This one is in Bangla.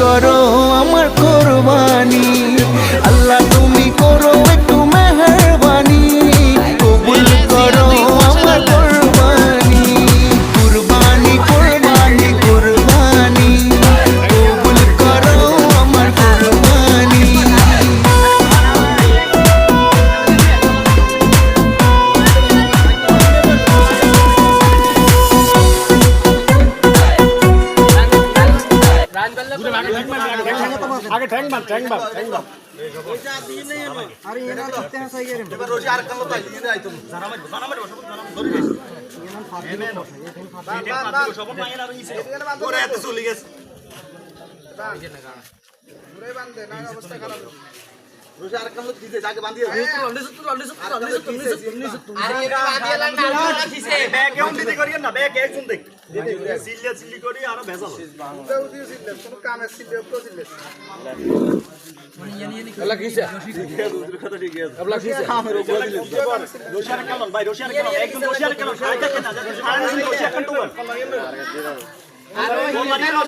করো আমার কুরবানি, আল্লাহ তুমি করো একটু মেহেরবানি, কবুল করো আমার কুরবানি, কুরবানি কুরবানি কুরবানি, কবুল করো আমার কুরবানি। আগে ঠ্যাং বান ঠ্যাং বান ঠ্যাং বান আরে এরা করতে হাসাই গেরে এবার রোজি আর কালো তাই এনে আইতো জানা মারবো সব জানা ধরে গেছে এমন ফাঁকি সব মাইনা আর ইসে ওরে এত চলে গেছে ঘুরে বাঁধে না অবস্থা খারাপ রোজি আর কালো দিতে যাকে বাঁধিয়ে আরে এটা বাঁধিয়ে না রাখিছে ব্যাগ কেমন দিতে করিয়েন না ব্যাগ একজন দেখ সিল্লা সিল্লি করি আর ভেজাল উদাও দিয়েছিল কোনো কামে ছিল তো ছিল আল্লাহ কিসে কথা ঠিক আছে আল্লাহ কিসে রোজি আর কালো ভাই রোজি আর কালো একদম রোজি আর কালো আইতা কেন আর রোজি আর কালো